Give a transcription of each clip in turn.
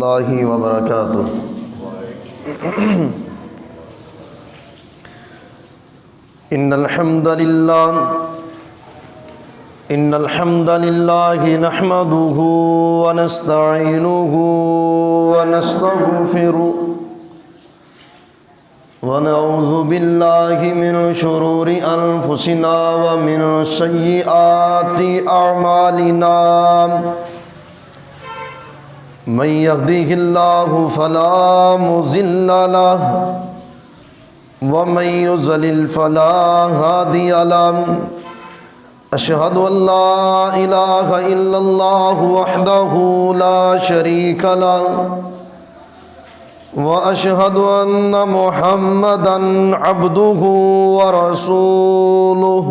اللہ وبرکاتہ۔ ان الحمد للہ نحمده ونستعینه ونستغفره ونعوذ باللہ من شرور انفسنا ومن سیئات اعمالنا، من يهده الله فلا مضل له ومن يضلل فلا هادي له، أشهد أن لا إله إلا الله وحده لا شريك له، وأشهد أن محمدًا عبده ورسوله،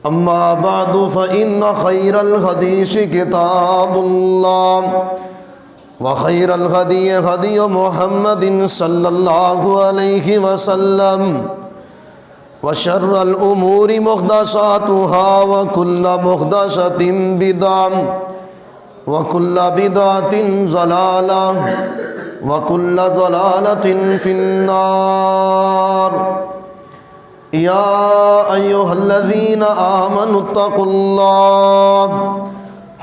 أما بعد فإن خير الحديث كتاب الله، وخير الهدي هدي محمد صلى الله عليه وسلم، وشر الأمور محدثاتها وكل محدثة بدعة وكل بدعة ضلالة وكل ضلالة في النار۔ يا أيها الذين آمنوا اتقوا الله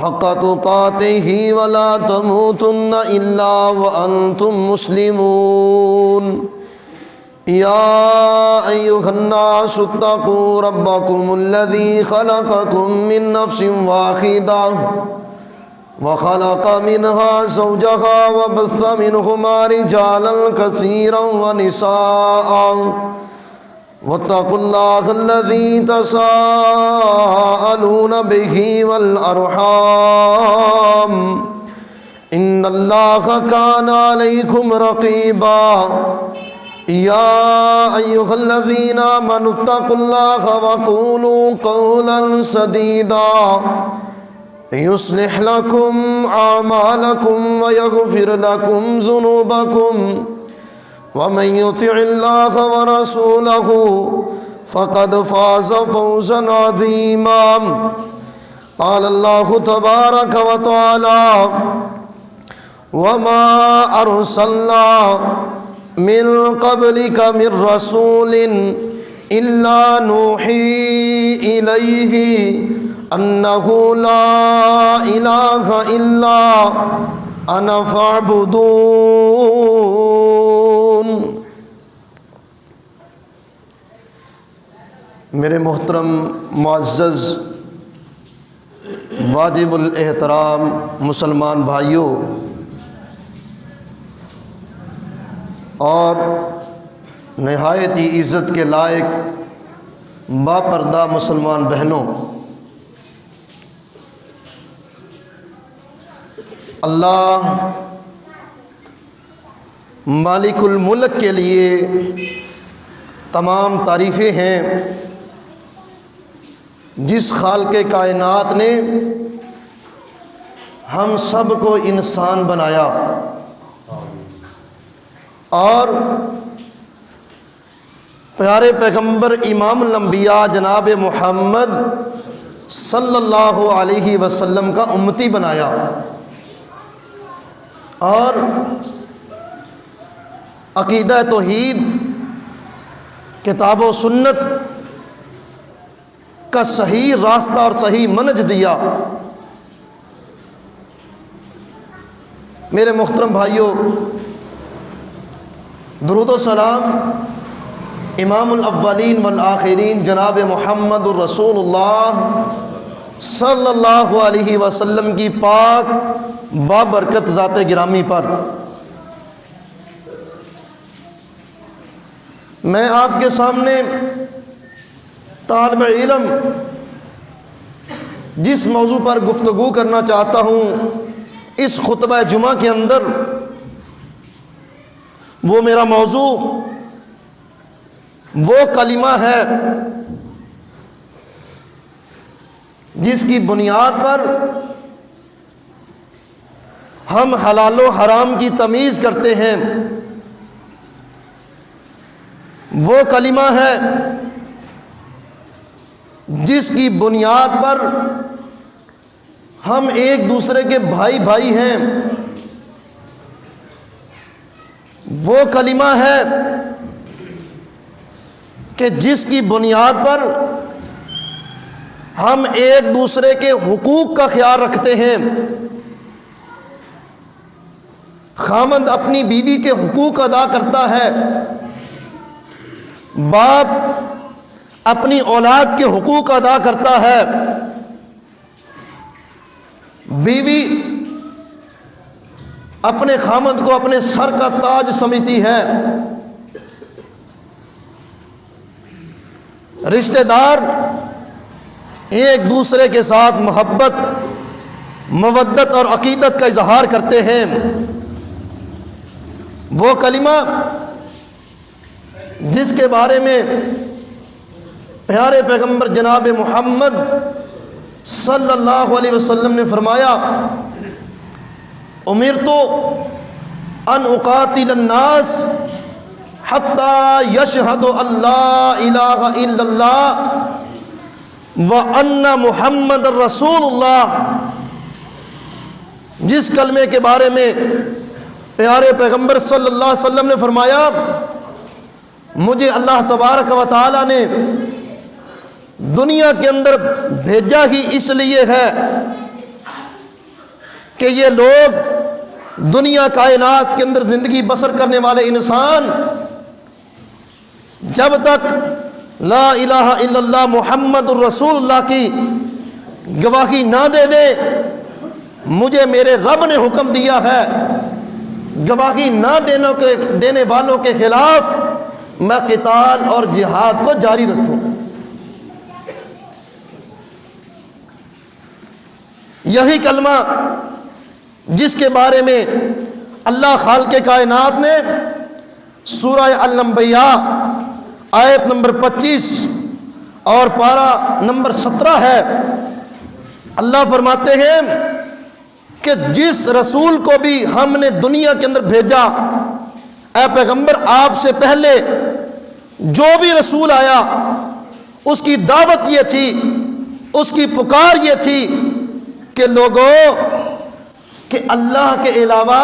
حق تقاته ولا تموتن إلا وأنتم مسلمون۔ يا أيها الناس اتقوا ربكم الذي خلقكم من نفس واحدة وخلق منها زوجها وبث منهما رجالا كثيرا ونساء، واتقوا الله الذي تساءلون به والأرحام، إن الله كان عليكم رقيبا۔ يا أيها الذين آمنوا اتقوا الله وقولوا قولا سديدا يصلح لكم أعمالكم ويغفر لكم ذنوبكم، ومن يطع الله ورسوله فقد فاز فوزا عظيما۔ قال الله تبارك وتعالى: وما أرسلنا من قبلك من رسول إلا نوحي إليه أنه لا إله إلا أنا فاعبدون۔ میرے محترم معزز واجب الاحترام مسلمان بھائیوں اور نہایت ہی عزت کے لائق باپردہ مسلمان بہنوں، اللہ مالک الملک کے لیے تمام تعریفیں ہیں، جس خالق کائنات نے ہم سب کو انسان بنایا اور پیارے پیغمبر امام الانبیاء جناب محمد صلی اللہ علیہ وسلم کا امتی بنایا، اور عقیدہ توحید کتاب و سنت کا صحیح راستہ اور صحیح منہج دیا۔ میرے محترم بھائیوں، درود و سلام امام الاولین والآخرین جناب محمد الرسول اللہ صلی اللہ علیہ وسلم کی پاک بابرکت ذات گرامی پر۔ میں آپ کے سامنے طالب علم جس موضوع پر گفتگو کرنا چاہتا ہوں اس خطبہ جمعہ کے اندر، وہ میرا موضوع وہ کلمہ ہے جس کی بنیاد پر ہم حلال و حرام کی تمیز کرتے ہیں، وہ کلمہ ہے جس کی بنیاد پر ہم ایک دوسرے کے بھائی بھائی ہیں، وہ کلمہ ہے کہ جس کی بنیاد پر ہم ایک دوسرے کے حقوق کا خیال رکھتے ہیں. خاوند اپنی بیوی کے حقوق ادا کرتا ہے، باپ اپنی اولاد کے حقوق ادا کرتا ہے، بیوی اپنے خاوند کو اپنے سر کا تاج سمجھتی ہے، رشتہ دار ایک دوسرے کے ساتھ محبت، مودت اور عقیدت کا اظہار کرتے ہیں. وہ کلمہ جس کے بارے میں پیارے پیغمبر جناب محمد صلی اللہ علیہ وسلم نے فرمایا، امرت ان اقاتل الناس حتی یشہدوا ان لا الہ الا اللہ وان محمد رسول اللہ. جس کلمے کے بارے میں پیارے پیغمبر صلی اللہ علیہ وسلم نے فرمایا، مجھے اللہ تبارک و تعالی نے دنیا کے اندر بھیجا ہی اس لیے ہے کہ یہ لوگ دنیا کائنات کے اندر زندگی بسر کرنے والے انسان جب تک لا الہ الا اللہ محمد الرسول اللہ کی گواہی نہ دے دے، مجھے میرے رب نے حکم دیا ہے گواہی نہ دینے والوں کے خلاف میں قتال اور جہاد کو جاری رکھوں. یہی کلمہ جس کے بارے میں اللہ خالق کائنات نے سورہ الانبیاء آیت نمبر 25 اور پارہ نمبر 17 ہے. اللہ فرماتے ہیں کہ جس رسول کو بھی ہم نے دنیا کے اندر بھیجا، اے پیغمبر آپ سے پہلے جو بھی رسول آیا اس کی دعوت یہ تھی، اس کی پکار یہ تھی کہ لوگوں کہ اللہ کے علاوہ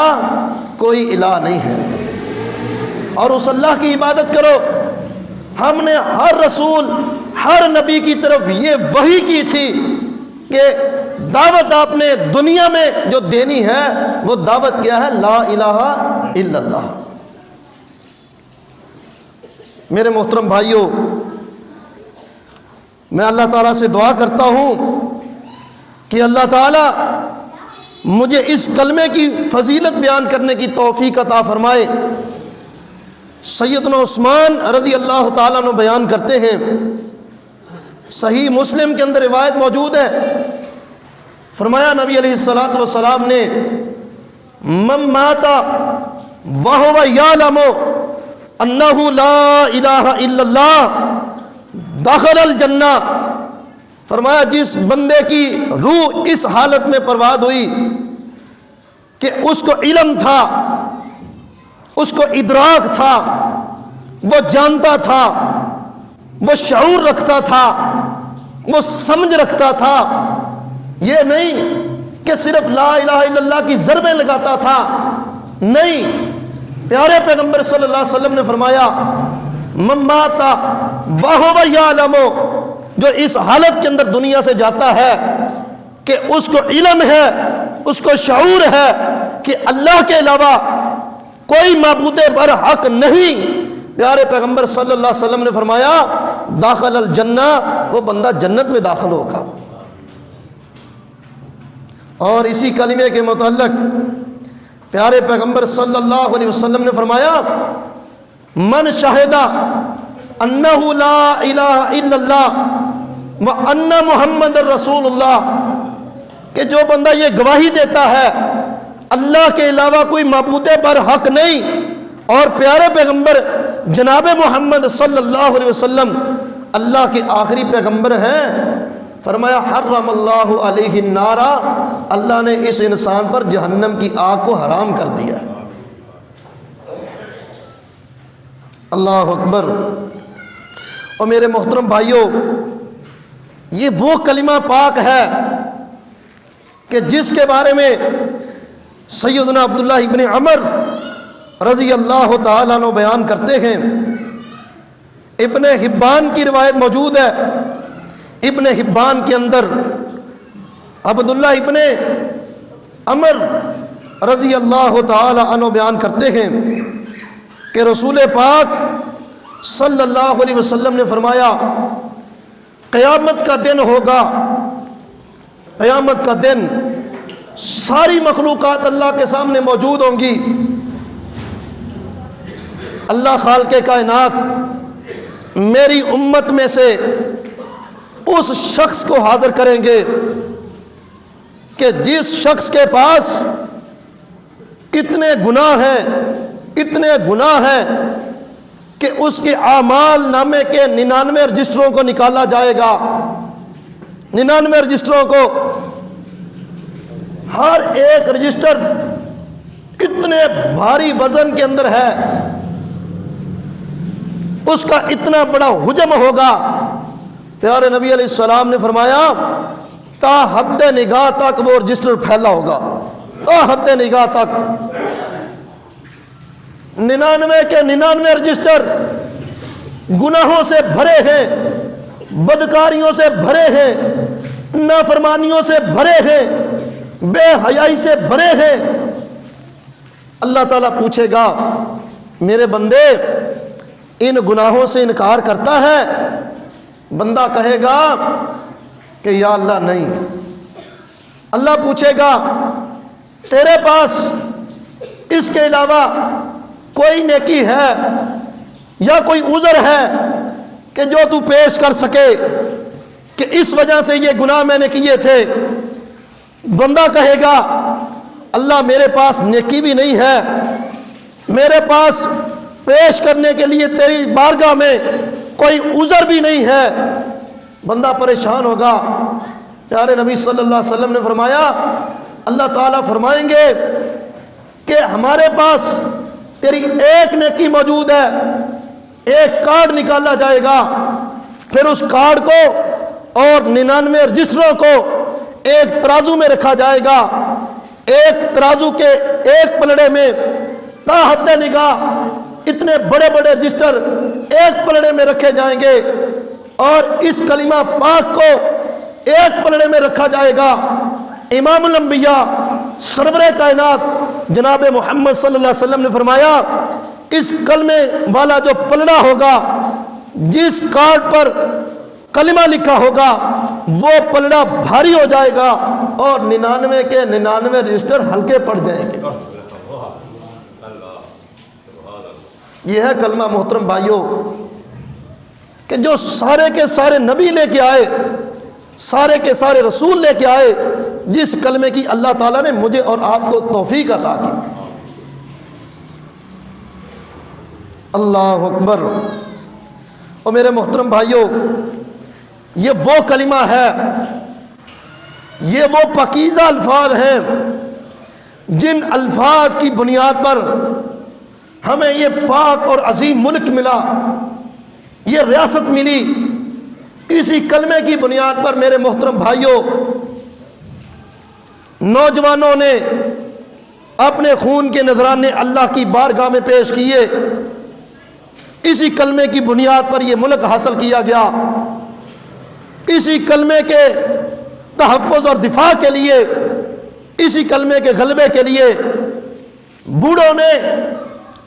کوئی الہ نہیں ہے اور اس اللہ کی عبادت کرو. ہم نے ہر رسول ہر نبی کی طرف یہ وحی کی تھی کہ دعوت آپ نے دنیا میں جو دینی ہے وہ دعوت کیا ہے؟ لا الہ الا اللہ. میرے محترم بھائیوں، میں اللہ تعالیٰ سے دعا کرتا ہوں کہ اللہ تعالیٰ مجھے اس کلمے کی فضیلت بیان کرنے کی توفیق عطا فرمائے. سیدنا عثمان رضی اللہ تعالیٰ عنہ بیان کرتے ہیں، صحیح مسلم کے اندر روایت موجود ہے، فرمایا نبی علیہ الصلوۃ والسلام نے من مات وہو یعلم انہ لا الہ الا اللہ دخل الجنہ. فرمایا جس بندے کی روح اس حالت میں پرواد ہوئی کہ اس کو علم تھا، اس کو ادراک تھا، وہ جانتا تھا، وہ شعور رکھتا تھا، وہ سمجھ رکھتا تھا، یہ نہیں کہ صرف لا الہ الا اللہ کی ضربیں لگاتا تھا. نہیں، پیارے پیغمبر صلی اللہ علیہ وسلم نے فرمایا من مات وہو یعلم، جو اس حالت کے اندر دنیا سے جاتا ہے کہ اس کو علم ہے، اس کو شعور ہے کہ اللہ کے علاوہ کوئی معبود بر حق نہیں، پیارے پیغمبر صلی اللہ علیہ وسلم نے فرمایا داخل الجنہ، وہ بندہ جنت میں داخل ہوگا. اور اسی کلمے کے متعلق پیارے پیغمبر صلی اللہ علیہ وسلم نے فرمایا من شہد انہ لا الہ الا اللہ وان محمد رسول اللہ، کہ جو بندہ یہ گواہی دیتا ہے اللہ کے علاوہ کوئی معبود بر حق نہیں اور پیارے پیغمبر جناب محمد صلی اللہ علیہ وسلم اللہ کے آخری پیغمبر ہیں، فرمایا حرم اللہ علیہ النار، اللہ نے اس انسان پر جہنم کی آگ کو حرام کر دیا ہے. اللہ اکبر. اور میرے محترم بھائیوں، یہ وہ کلمہ پاک ہے کہ جس کے بارے میں سیدنا عبداللہ ابن عمر رضی اللہ تعالیٰ عنہ بیان کرتے ہیں، ابن حبان کی روایت موجود ہے، ابن حبان کے اندر عبداللہ ابن عمر رضی اللہ تعالی عنہ بیان کرتے ہیں کہ رسول پاک صلی اللہ علیہ وسلم نے فرمایا، قیامت کا دن ہوگا، قیامت کا دن ساری مخلوقات اللہ کے سامنے موجود ہوں گی، اللہ خالق کائنات میری امت میں سے اس شخص کو حاضر کریں گے کہ جس شخص کے پاس اتنے گناہ ہیں کہ اس کے اعمال نامے کے 99 رجسٹروں کو نکالا جائے گا، 99 رجسٹروں کو، ہر ایک رجسٹر اتنے بھاری وزن کے اندر ہے، اس کا اتنا بڑا حجم ہوگا۔ پیارے نبی علیہ السلام نے فرمایا تا حد نگاہ تک وہ رجسٹر پھیلا ہوگا، تا حد نگاہ تک 99 کے 99 رجسٹر گناہوں سے بھرے ہیں، بدکاریوں سے بھرے ہیں، نافرمانیوں سے بھرے ہیں، بے حیائی سے بھرے ہیں۔ اللہ تعالیٰ پوچھے گا میرے بندے ان گناہوں سے انکار کرتا ہے؟ بندہ کہے گا کہ یا اللہ نہیں۔ اللہ پوچھے گا تیرے پاس اس کے علاوہ کوئی نیکی ہے یا کوئی عذر ہے کہ جو تو پیش کر سکے کہ اس وجہ سے یہ گناہ میں نے کیے تھے؟ بندہ کہے گا اللہ میرے پاس نیکی بھی نہیں ہے، میرے پاس پیش کرنے کے لیے تیری بارگاہ میں کوئی عذر بھی نہیں ہے۔ بندہ پریشان ہوگا۔ پیارے نبی صلی اللہ علیہ وسلم نے فرمایا، اللہ تعالیٰ فرمائیں گے کہ ہمارے پاس تیری ایک نیکی موجود ہے، ایک کارڈ نکالا جائے گا، پھر اس کارڈ کو اور 99 رجسٹروں کو ایک ترازو میں رکھا جائے گا، ایک ترازو کے ایک پلڑے میں تا حد نگاہ اتنے بڑے بڑے رجسٹر ایک پلڑے میں رکھے جائیں گے، اور اس کلمہ پاک کو ایک پلڑے میں رکھا جائے گا۔ امام الانبیاء سرور کائنات جناب محمد صلی اللہ علیہ وسلم نے فرمایا اس کلمے والا جو پلڑا ہوگا، جس کارڈ پر کلمہ لکھا ہوگا، وہ پلڑا بھاری ہو جائے گا اور 99 کے 99 رجسٹر ہلکے پڑ جائیں گے۔ یہ ہے کلمہ محترم بھائیوں کہ جو سارے کے سارے نبی لے کے آئے، سارے کے سارے رسول لے کے آئے، جس کلمے کی اللہ تعالیٰ نے مجھے اور آپ کو توفیق عطا کی۔ اللہ اکبر۔ اور میرے محترم بھائیوں، یہ وہ کلمہ ہے، یہ وہ پاکیزہ الفاظ ہیں جن الفاظ کی بنیاد پر ہمیں یہ پاک اور عظیم ملک ملا، یہ ریاست ملی۔ اسی کلمے کی بنیاد پر میرے محترم بھائیوں، نوجوانوں نے اپنے خون کے نذرانے اللہ کی بارگاہ میں پیش کیے۔ اسی کلمے کی بنیاد پر یہ ملک حاصل کیا گیا۔ اسی کلمے کے تحفظ اور دفاع کے لیے، اسی کلمے کے غلبے کے لیے بوڑھوں نے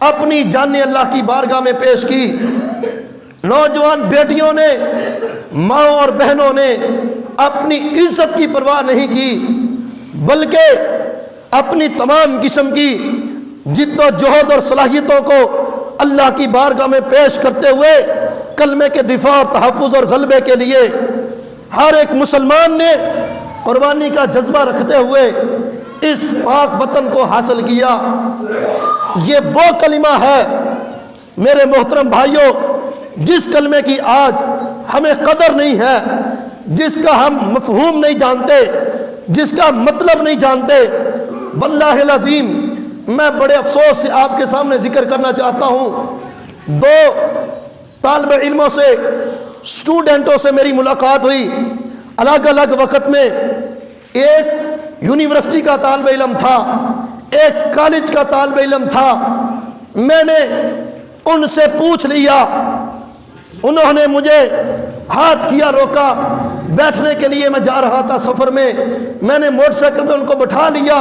اپنی جانیں اللہ کی بارگاہ میں پیش کی، نوجوان بیٹیوں نے، ماں اور بہنوں نے اپنی عزت کی پرواہ نہیں کی، بلکہ اپنی تمام قسم کی جد و جہد اور صلاحیتوں کو اللہ کی بارگاہ میں پیش کرتے ہوئے کلمے کے دفاع اور تحفظ اور غلبے کے لیے ہر ایک مسلمان نے قربانی کا جذبہ رکھتے ہوئے اس پاک وطن کو حاصل کیا۔ یہ وہ کلمہ ہے میرے محترم بھائیوں جس کلمے کی آج ہمیں قدر نہیں ہے، جس کا ہم مفہوم نہیں جانتے، جس کا مطلب نہیں جانتے۔ واللہ العظیم میں بڑے افسوس سے آپ کے سامنے ذکر کرنا چاہتا ہوں، دو طالب علموں سے، اسٹوڈنٹوں سے میری ملاقات ہوئی الگ الگ وقت میں۔ ایک یونیورسٹی کا طالب علم تھا، ایک کالج کا طالب علم تھا۔ میں نے ان سے پوچھ لیا، انہوں نے مجھے ہاتھ کیا، روکا، بیٹھنے کے لیے میں جا رہا تھا سفر میں نے موٹر سائیکل پہ ان کو بٹھا لیا۔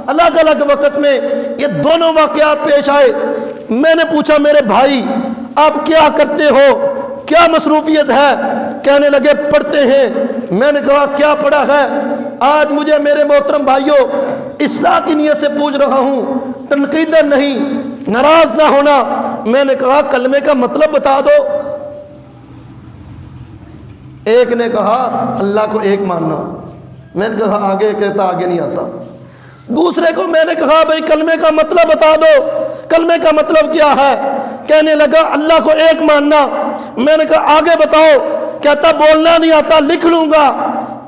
الگ الگ وقت میں یہ دونوں واقعات پیش آئے۔ میں نے پوچھا میرے بھائی آپ کیا کرتے ہو، کیا مصروفیت ہے؟ کہنے لگے پڑھتے ہیں۔ میں نے کہا کیا پڑھا ہے؟ آج مجھے میرے محترم بھائیوں اصلاح کی نیت سے پوچھ رہا ہوں، تنقیدن نہیں، ناراض نہ ہونا۔ میں نے کہا کلمے کا مطلب بتا دو۔ ایک نے کہا اللہ کو ایک ماننا۔ میں نے کہا آگے، کہتا آگے نہیں آتا۔ دوسرے کو میں نے کہا بھائی کلمے کا مطلب بتا دو، کلمے کا مطلب کیا ہے؟ کہنے لگا اللہ کو ایک ماننا۔ میں نے کہا آگے بتاؤ، کہتا بولنا نہیں آتا، لکھ لوں گا۔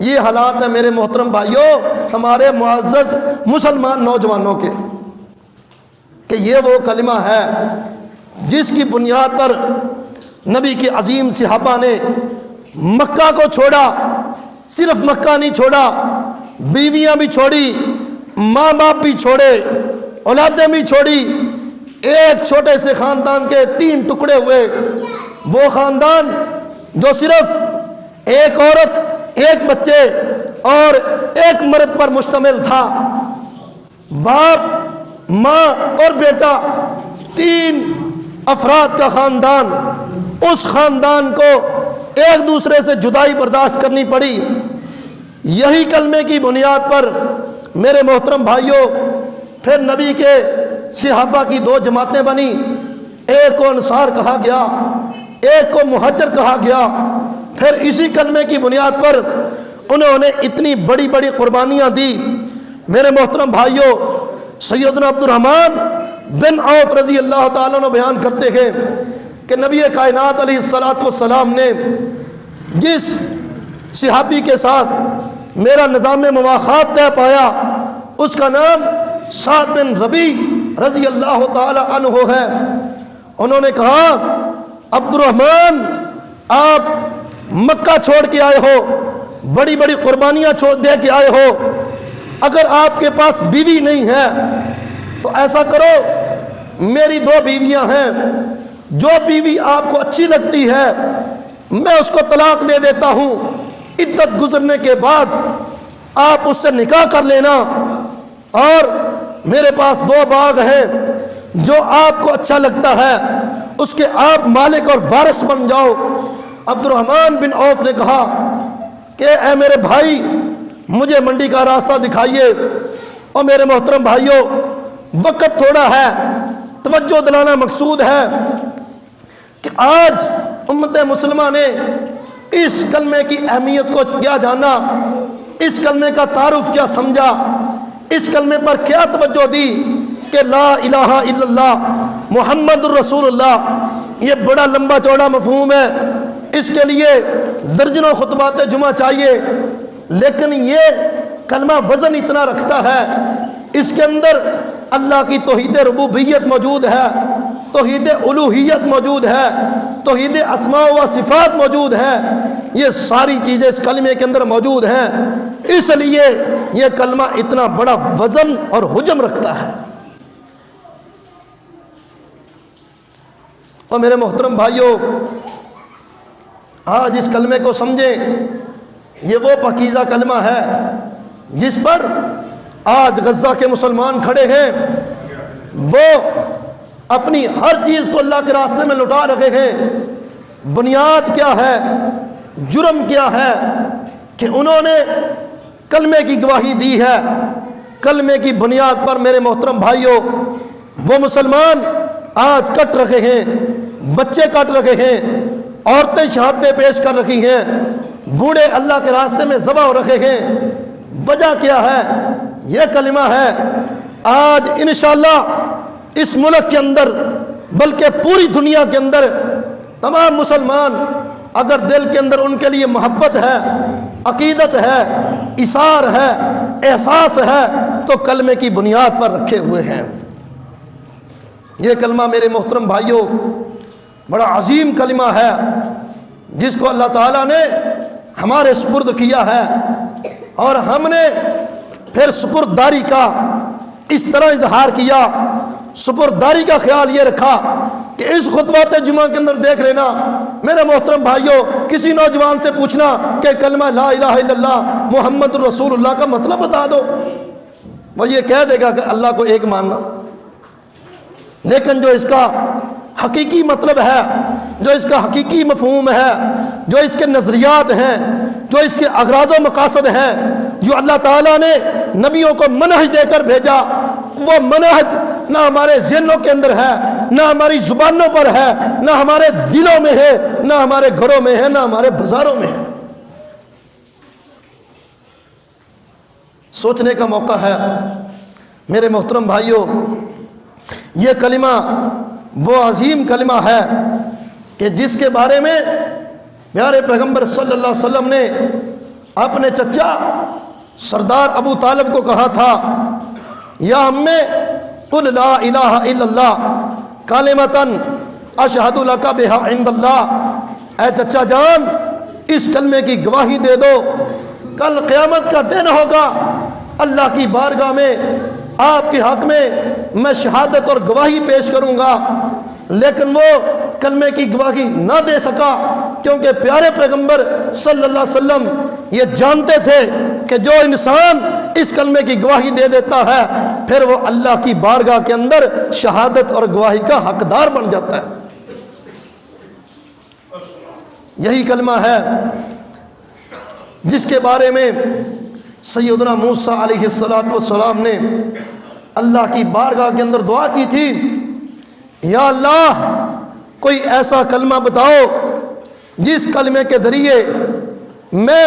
یہ حالات ہیں میرے محترم بھائیوں ہمارے معزز مسلمان نوجوانوں کے، کہ یہ وہ کلمہ ہے جس کی بنیاد پر نبی کے عظیم صحابہ نے مکہ کو چھوڑا۔ صرف مکہ نہیں چھوڑا، بیویاں بھی چھوڑی، ماں باپ بھی چھوڑے، اولادیں بھی چھوڑی۔ ایک چھوٹے سے خاندان کے 3 ٹکڑے ہوئے۔ وہ خاندان جو صرف ایک عورت، ایک بچے اور ایک مرد پر مشتمل تھا، باپ، ماں اور بیٹا، 3 افراد کا خاندان، اس خاندان کو ایک دوسرے سے جدائی برداشت کرنی پڑی۔ یہی کلمے کی بنیاد پر میرے محترم بھائیوں پھر نبی کے صحابہ کی 2 جماعتیں بنی۔ ایک کو انصار کہا گیا، ایک کو مہاجر کہا گیا۔ پھر اسی کلمے کی بنیاد پر انہوں نے اتنی بڑی بڑی قربانیاں دی۔ میرے محترم بھائیوں سیدنا عبد الرحمن بن عوف رضی اللہ تعالیٰ عنہ بیان کرتے ہیں کہ نبی کائنات علیہ السلام نے جس صحابی کے ساتھ میرا نظام مواخات طے پایا اس کا نام سعد بن ربیع رضی اللہ تعالی عنہ ہے۔ انہوں نے کہا عبد الرحمن آپ مکہ چھوڑ کے آئے ہو، بڑی بڑی قربانیاں چھوڑ دے کے آئے ہو، اگر آپ کے پاس بیوی نہیں ہے تو ایسا کرو میری 2 بیویاں ہیں، جو بیوی آپ کو اچھی لگتی ہے میں اس کو طلاق دے دیتا ہوں، عدت گزرنے کے بعد آپ اس سے نکاح کر لینا، اور میرے پاس 2 باغ ہیں، جو آپ کو اچھا لگتا ہے اس کے آپ مالک اور وارث بن جاؤ۔ عبد الرحمن بن عوف نے کہا کہ اے میرے بھائی مجھے منڈی کا راستہ دکھائیے۔ اور میرے محترم بھائیوں وقت تھوڑا ہے، توجہ دلانا مقصود ہے کہ آج امت مسلمہ نے اس کلمے کی اہمیت کو کیا جانا، اس کلمے کا تعارف کیا سمجھا، اس کلمے پر کیا توجہ دی کہ لا الہ الا اللہ محمد الرسول اللہ۔ یہ بڑا لمبا چوڑا مفہوم ہے، اس کے لیے درجنوں خطبات جمعہ چاہیے، لیکن یہ کلمہ وزن اتنا رکھتا ہے، اس کے اندر اللہ کی توحید ربوبیت موجود ہے، توحید الوہیت موجود ہے، توحید اسماء و صفات موجود ہے، یہ ساری چیزیں اس کلمے کے اندر موجود ہیں، اس لیے یہ کلمہ اتنا بڑا وزن اور حجم رکھتا ہے۔ اور میرے محترم بھائیوں آج اس کلمے کو سمجھیں، یہ وہ پاکیزہ کلمہ ہے جس پر آج غزہ کے مسلمان کھڑے ہیں، وہ اپنی ہر چیز کو اللہ کے راستے میں لٹا رکھے ہیں۔ بنیاد کیا ہے، جرم کیا ہے کہ انہوں نے کلمے کی گواہی دی ہے۔ کلمے کی بنیاد پر میرے محترم بھائیوں وہ مسلمان آج کٹ رکھے ہیں، بچے کٹ رکھے ہیں، عورتیں شہادتیں پیش کر رکھی ہیں، بوڑھے اللہ کے راستے میں ذبح ہو رکھے ہیں۔ وجہ کیا ہے؟ یہ کلمہ ہے۔ آج انشاءاللہ اس ملک کے اندر بلکہ پوری دنیا کے اندر تمام مسلمان اگر دل کے اندر ان کے لیے محبت ہے، عقیدت ہے، اثار ہے، احساس ہے، تو کلمے کی بنیاد پر رکھے ہوئے ہیں۔ یہ کلمہ میرے محترم بھائیوں بڑا عظیم کلمہ ہے جس کو اللہ تعالیٰ نے ہمارے سپرد کیا ہے، اور ہم نے پھر سپرداری کا اس طرح اظہار کیا سپرداری کا خیال یہ رکھا کہ اس خطبات جمعہ کے اندر دیکھ لینا میرے محترم بھائیوں، کسی نوجوان سے پوچھنا کہ کلمہ لا الہ الا اللہ محمد رسول اللہ کا مطلب بتا دو، وہ یہ کہہ دے گا کہ اللہ کو ایک ماننا، لیکن جو اس کا حقیقی مطلب ہے، جو اس کا حقیقی مفہوم ہے، جو اس کے نظریات ہیں، جو اس کے اغراض و مقاصد ہیں، جو اللہ تعالیٰ نے نبیوں کو منہج دے کر بھیجا، وہ منہج نہ ہمارے ذہنوں کے اندر ہے، نہ ہماری زبانوں پر ہے، نہ ہمارے دلوں میں ہے، نہ ہمارے گھروں میں ہے، نہ ہمارے بازاروں میں ہے۔ سوچنے کا موقع ہے میرے محترم بھائیوں، یہ کلمہ وہ عظیم کلمہ ہے کہ جس کے بارے میں پیارے پیغمبر صلی اللہ علیہ وسلم نے اپنے چچا سردار ابو طالب کو کہا تھا، یا امی قل لا الہ الا اللہ کلمۃ اشہد لک بہا عند اللہ، اے چچا جان اس کلمے کی گواہی دے دو، کل قیامت کا دن ہوگا، اللہ کی بارگاہ میں آپ کے حق میں شہادت اور گواہی پیش کروں گا۔ لیکن وہ کلمے کی گواہی نہ دے سکا، کیونکہ پیارے پیغمبر صلی اللہ علیہ وسلم یہ جانتے تھے کہ جو انسان اس کلمے کی گواہی دے دیتا ہے پھر وہ اللہ کی بارگاہ کے اندر شہادت اور گواہی کا حقدار بن جاتا ہے۔ یہی کلمہ ہے جس کے بارے میں سیدنا موسیٰ علیہ السلام نے اللہ کی بارگاہ کے اندر دعا کی تھی، یا اللہ کوئی ایسا کلمہ بتاؤ جس کلمے کے ذریعے میں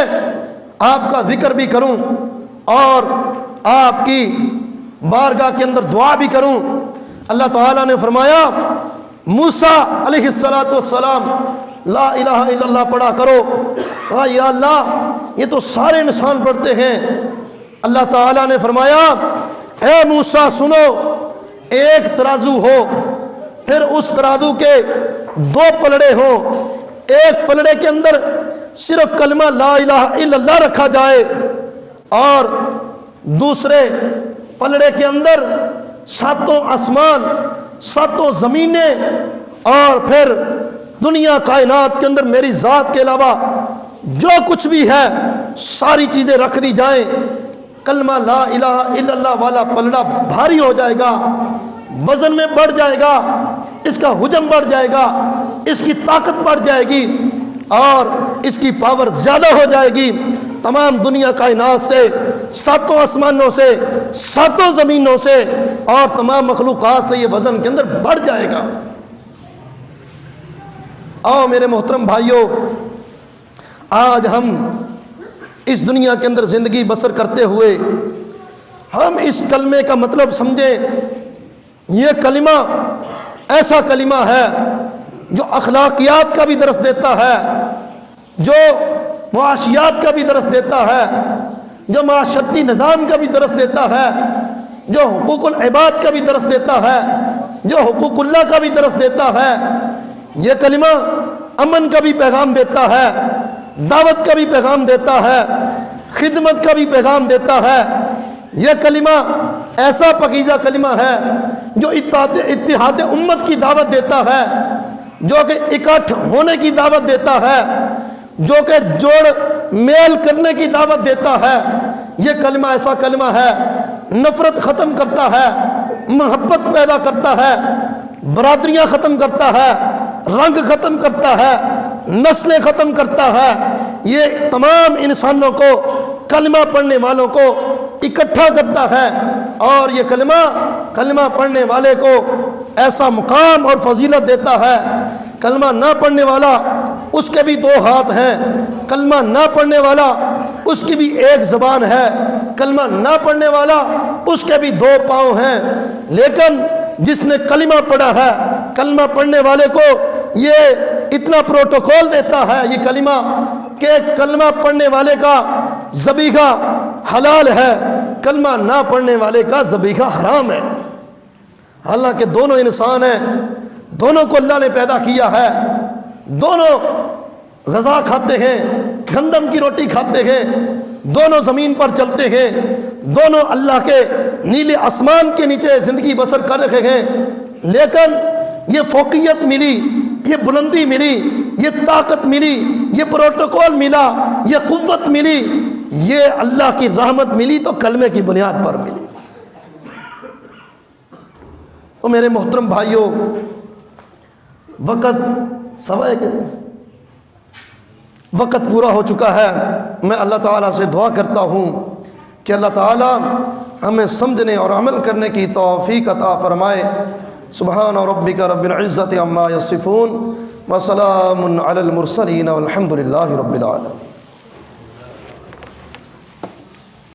آپ کا ذکر بھی کروں اور آپ کی بارگاہ کے اندر دعا بھی کروں۔ اللہ تعالیٰ نے فرمایا موسیٰ علیہ السلام لا الہ الا اللہ پڑھا کرو۔ کہا یا اللہ یہ تو سارے انسان پڑھتے ہیں۔ اللہ تعالیٰ نے فرمایا اے موسیٰ سنو، ایک ترازو ہو، پھر اس ترازو کے دو پلڑے ہوں، ایک پلڑے کے اندر صرف کلمہ لا الہ الا اللہ رکھا جائے اور دوسرے پلڑے کے اندر ساتوں آسمان، ساتوں زمینیں اور پھر دنیا کائنات کے اندر میری ذات کے علاوہ جو کچھ بھی ہے ساری چیزیں رکھ دی جائیں۔ کلمہ لا الہ الا اللہ والا پلڑا بھاری ہو جائے گا، وزن میں بڑھ جائے گا، اس کا حجم بڑھ جائے گا، اس کی طاقت بڑھ جائے گی اور اس کی پاور زیادہ ہو جائے گی۔ تمام دنیا کائنات سے، ساتوں آسمانوں سے، ساتوں زمینوں سے اور تمام مخلوقات سے یہ وزن کے اندر بڑھ جائے گا۔ آؤ میرے محترم بھائیوں، آج ہم اس دنیا کے اندر زندگی بسر کرتے ہوئے ہم اس کلمے کا مطلب سمجھیں۔ یہ کلمہ ایسا کلمہ ہے جو اخلاقیات کا بھی درس دیتا ہے، جو معاشیات کا بھی درس دیتا ہے، جو معاشرتی نظام کا بھی درس دیتا ہے، جو حقوق العباد کا بھی درس دیتا ہے، جو حقوق اللہ کا بھی درس دیتا ہے۔ یہ کلمہ امن کا بھی پیغام دیتا ہے، دعوت کا بھی پیغام دیتا ہے، خدمت کا بھی پیغام دیتا ہے۔ یہ کلمہ ایسا پاکیزہ کلمہ ہے جو اتحاد امت کی دعوت دیتا ہے، جو کہ اکٹھ ہونے کی دعوت دیتا ہے، جو کہ جوڑ میل کرنے کی دعوت دیتا ہے۔ یہ کلمہ ایسا کلمہ ہے نفرت ختم کرتا ہے، محبت پیدا کرتا ہے، برادریاں ختم کرتا ہے، رنگ ختم کرتا ہے، نسلیں ختم کرتا ہے۔ یہ تمام انسانوں کو، کلمہ پڑھنے والوں کو اکٹھا کرتا ہے اور یہ کلمہ پڑھنے والے کو ایسا مقام اور فضیلت دیتا ہے۔ کلمہ نہ پڑھنے والا اس کے بھی دو ہاتھ ہیں، کلمہ نہ پڑھنے والا اس کی بھی ایک زبان ہے، کلمہ نہ پڑھنے والا اس کے بھی دو پاؤں ہیں، لیکن جس نے کلمہ پڑھا ہے، کلمہ پڑھنے والے کو یہ اتنا پروٹوکول دیتا ہے یہ کلمہ کہ کلمہ پڑھنے والے کا ذبیحہ حلال ہے، کلمہ نہ پڑھنے والے کا ذبیحہ حرام ہے۔ حالانکہ دونوں انسان ہیں، دونوں کو اللہ نے پیدا کیا ہے، دونوں غذا کھاتے ہیں، گندم کی روٹی کھاتے ہیں، دونوں زمین پر چلتے ہیں، دونوں اللہ کے نیلے آسمان کے نیچے زندگی بسر کر رہے ہیں، لیکن یہ فوقیت ملی، یہ بلندی ملی، یہ طاقت ملی، یہ پروٹوکول ملا، یہ قوت ملی، یہ اللہ کی رحمت ملی تو کلمے کی بنیاد پر ملی۔ تو میرے محترم بھائیوں، وقت سوائے کے وقت پورا ہو چکا ہے۔ میں اللہ تعالیٰ سے دعا کرتا ہوں کہ اللہ تعالیٰ ہمیں سمجھنے اور عمل کرنے کی توفیق عطا فرمائے۔ سبحان ربک رب العزت عما یصفون وسلام علی المرسلین والحمد للہ رب العالمین۔